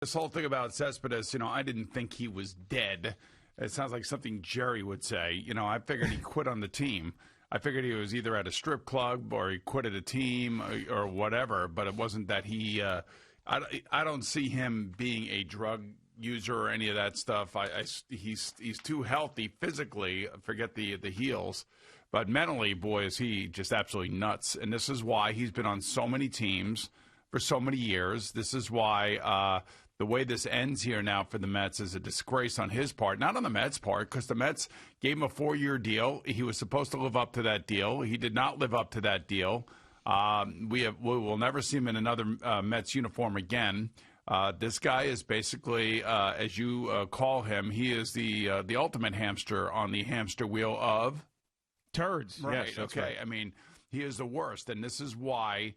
This whole thing about Céspedes, I didn't think he was dead. It sounds like something Jerry would say. I figured he quit on the team. I figured he was either at a strip club or he quit at a team or whatever, but it wasn't that he I don't see him being a drug user or any of that stuff. He's too healthy physically, forget the heels, but mentally, boy, is he just absolutely nuts. And this is why he's been on so many teams for so many years. This is why the way this ends here now for the Mets is a disgrace on his part, not on the Mets' part, because the Mets gave him a 4-year deal. He was supposed to live up to that deal. He did not live up to that deal. We will never see him in another Mets uniform again. This guy is basically, as you call him, he is the ultimate hamster on the hamster wheel of turds. Right. Yes, that's okay. right. I mean, he is the worst, and this is why.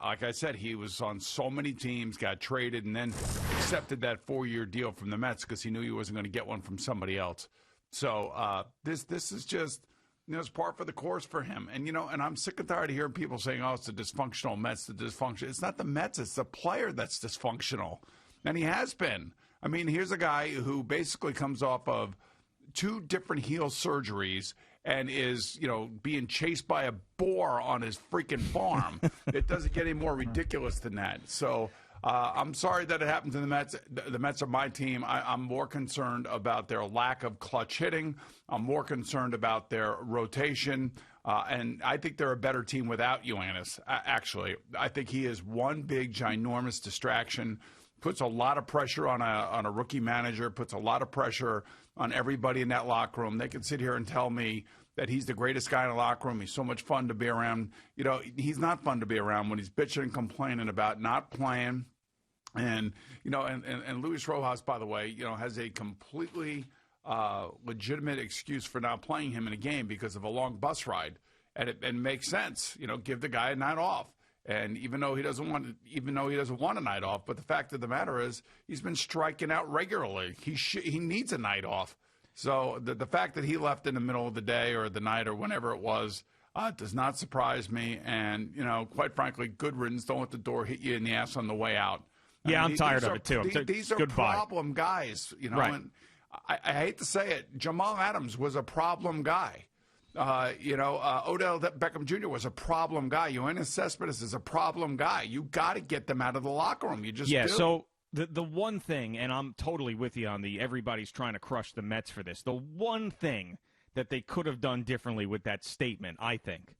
Like I said, he was on so many teams, got traded, and then accepted that 4-year deal from the Mets because he knew he wasn't going to get one from somebody else. So this is just, it's par for the course for him. And, and I'm sick and tired of hearing people saying, oh, it's the dysfunctional Mets, the dysfunction. It's not the Mets, it's the player that's dysfunctional. And he has been. I mean, here's a guy who basically comes off of 2 different heel surgeries and is, being chased by a boar on his freaking farm. It doesn't get any more ridiculous than that. So I'm sorry that it happened to the Mets. The Mets are my team. I'm more concerned about their lack of clutch hitting. I'm more concerned about their rotation. And I think they're a better team without Yoenis, actually. I think he is one big, ginormous distraction. Puts a lot of pressure on a rookie manager, puts a lot of pressure on everybody in that locker room. They can sit here and tell me that he's the greatest guy in the locker room. He's so much fun to be around. He's not fun to be around when he's bitching and complaining about not playing. And, and Luis Rojas, by the way, has a completely legitimate excuse for not playing him in a game because of a long bus ride. And it makes sense, give the guy a night off. And even though he doesn't want a night off, but the fact of the matter is he's been striking out regularly. He needs a night off. So the fact that he left in the middle of the day or the night or whenever it was does not surprise me. And quite frankly, good riddance. Don't let the door hit you in the ass on the way out. Yeah, I'm tired of it too. These are problem guys. Right. And I hate to say it, Jamal Adams was a problem guy. Odell Beckham Jr. was a problem guy. Yoenis Céspedes is a problem guy. You got to get them out of the locker room. You just do. So the one thing, and I'm totally with you on everybody's trying to crush the Mets for this. The one thing that they could have done differently with that statement, I think,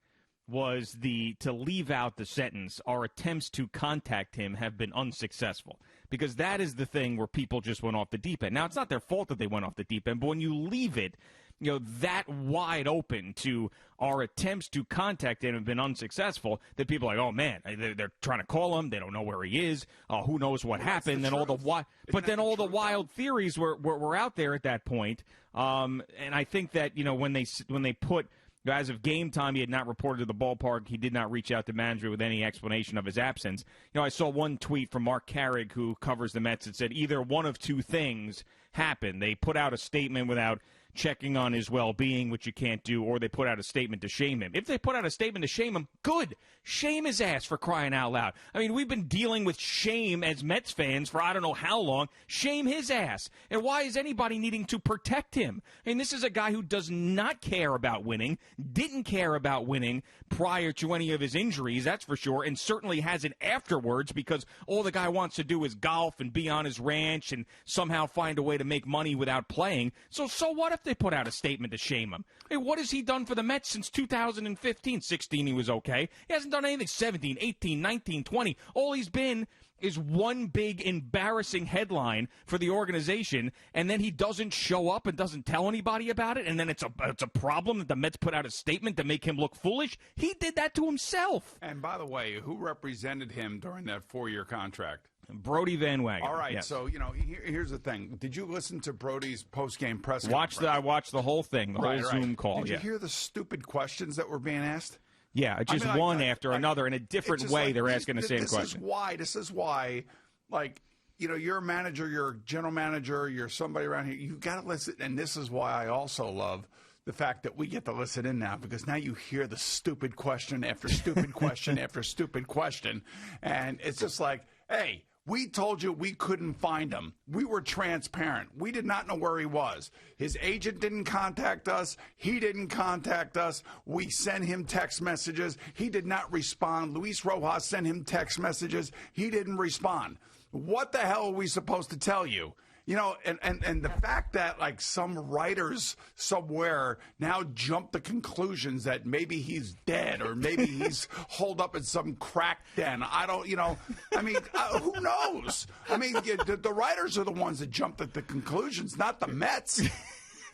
was to leave out the sentence, our attempts to contact him have been unsuccessful. Because that is the thing where people just went off the deep end. Now, it's not their fault that they went off the deep end, but when you leave it, that wide open to our attempts to contact him have been unsuccessful, that people are like, oh, man, they're trying to call him. They don't know where he is. Who knows what happened. And all the wild theories were out there at that point. And I think that, when they put, as of game time, he had not reported to the ballpark. He did not reach out to management with any explanation of his absence. I saw one tweet from Mark Carrig, who covers the Mets, that said either one of 2 things happened. They put out a statement without checking on his well-being, which you can't do, or they put out a statement to shame him. If they put out a statement to shame him, good. Shame his ass, for crying out loud. I mean, we've been dealing with shame as Mets fans for I don't know how long. Shame his ass. And why is anybody needing to protect him? I mean, this is a guy who does not care about winning, didn't care about winning prior to any of his injuries, that's for sure, and certainly hasn't afterwards, because all the guy wants to do is golf and be on his ranch and somehow find a way to make money without playing. So what if they put out a statement to shame him? Hey, what has he done for the Mets since 2015? 16, he was okay. He hasn't done anything. 17, 18, 19, 20. All he's been is one big embarrassing headline for the organization, and then he doesn't show up and doesn't tell anybody about it, and then it's a problem that the Mets put out a statement to make him look foolish. He did that to himself. And by the way, who represented him during that 4-year contract? Brody Van Wagenen. All right, yes. So, here's the thing. Did you listen to Brody's post-game press conference? I watched the whole thing, the whole Zoom call. Did you hear the stupid questions that were being asked? Yeah, just one after another in a different way. They're asking the same question. This is why, you're a manager, you're a general manager, you're somebody around here. You got to listen. And this is why I also love the fact that we get to listen in now, because now you hear the stupid question after stupid question after stupid question. And it's just like, hey, We told you we couldn't find him. We were transparent. We did not know where he was. His agent didn't contact us. He didn't contact us. We sent him text messages. He did not respond. Luis Rojas sent him text messages. He didn't respond. What the hell are we supposed to tell you? You know, and the fact that, like, some writers somewhere now jump to conclusions that maybe he's dead or maybe he's holed up in some crack den. I don't, you know, I mean, who knows? I mean, the writers are the ones that jump at the conclusions, not the Mets.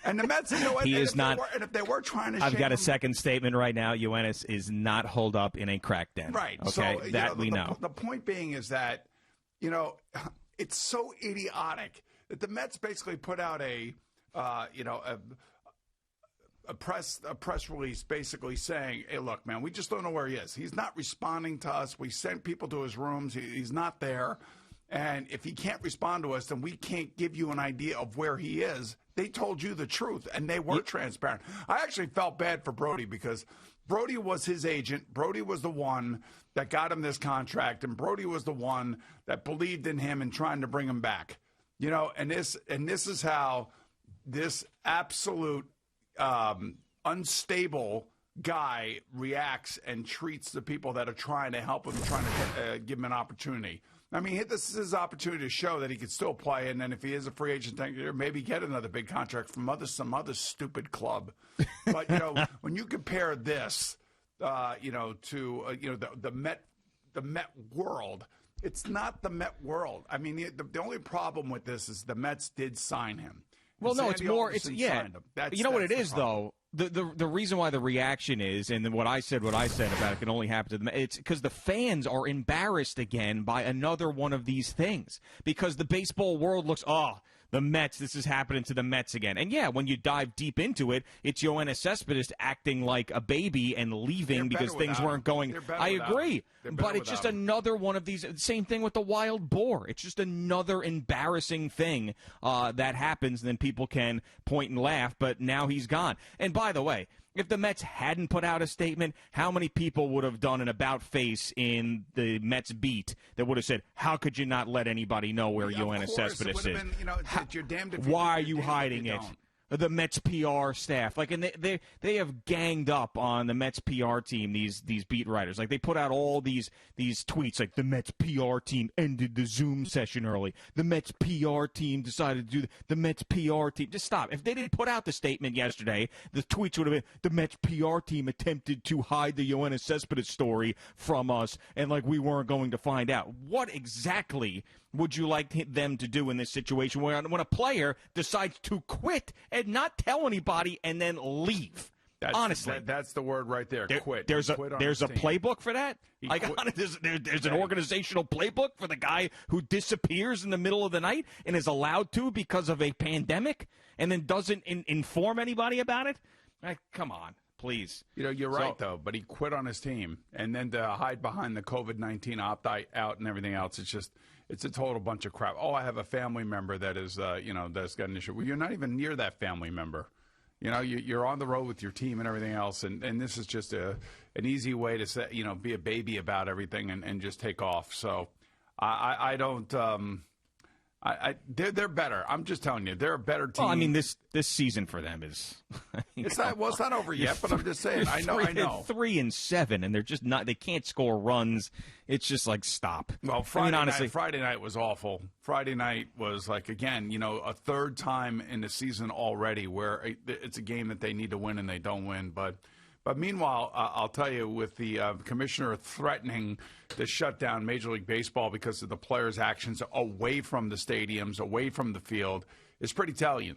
And the Mets, you know what? He is not. And if they were trying to, I've got a second statement right now. Yoenis is not holed up in a crack den. Right. Okay, So, that we know. The point being is that, you know, it's so idiotic that the Mets basically put out a press release basically saying, hey, look, man, we just don't know where he is. He's not responding to us. We sent people to his rooms. He's not there. And if he can't respond to us, then we can't give you an idea of where he is. They told you the truth, and they were transparent. I actually felt bad for Brody because Brody was his agent. Brody was the one that got him this contract, and Brody was the one that believed in him and trying to bring him back. You know, and this is how this absolute unstable guy reacts and treats the people that are trying to help him, trying to give him an opportunity. I mean, this is his opportunity to show that he could still play, and then if he is a free agent next year, maybe get another big contract from some other stupid club. But, you know, when you compare this, to the Met world. It's not the Met world. I mean, the only problem with this is the Mets did sign him. Well, no, it's more. It's yeah. You know what it is, though. The reason why the reaction is, and then what I said about it can only happen to them. It's because the fans are embarrassed again by another one of these things. Because the baseball world looks, the Mets, this is happening to the Mets again. And, yeah, when you dive deep into it, it's Yoenis Céspedes acting like a baby and leaving because things weren't going. I agree. But it's just another one of these. Same thing with the wild boar. It's just another embarrassing thing that happens, and then people can point and laugh, but now he's gone. And, by the way, if the Mets hadn't put out a statement, how many people would have done an about-face in the Mets beat that would have said, how could you not let anybody know where Yoenis Céspedes is? Been, you're damned if why are you hiding it? The Mets PR staff, and they have ganged up on the Mets PR team. These beat writers, they put out all these tweets, like the Mets PR team ended the Zoom session early. The Mets PR team decided to do the Mets PR team. Just stop. If they didn't put out the statement yesterday, the tweets would have been the Mets PR team attempted to hide the Yoenis Céspedes story from us, and we weren't going to find out. What exactly would you like them to do in this situation when a player decides to quit and not tell anybody and then leave? Honestly, that's the word right there. Quit. There's a playbook for that. There's an organizational playbook for the guy who disappears in the middle of the night and is allowed to because of a pandemic and then doesn't inform anybody about it. Come on. Please. You're right, though, but he quit on his team. And then to hide behind the COVID-19 opt-out and everything else, it's a total bunch of crap. Oh, I have a family member that is, that's got an issue. Well, you're not even near that family member. You're on the road with your team and everything else, and this is just an easy way to say, be a baby about everything and just take off. So I don't. They're better. I'm just telling you, they're a better team. Well, I mean, this season for them is. It's not over yet, but I'm just saying. I know. 3-7, and they're just not. They can't score runs. It's just stop. Well, Friday night was awful. Friday night was again, a third time in the season already where it's a game that they need to win and they don't win, but. But meanwhile, I'll tell you, with the commissioner threatening to shut down Major League Baseball because of the players' actions away from the stadiums, away from the field, is pretty telling.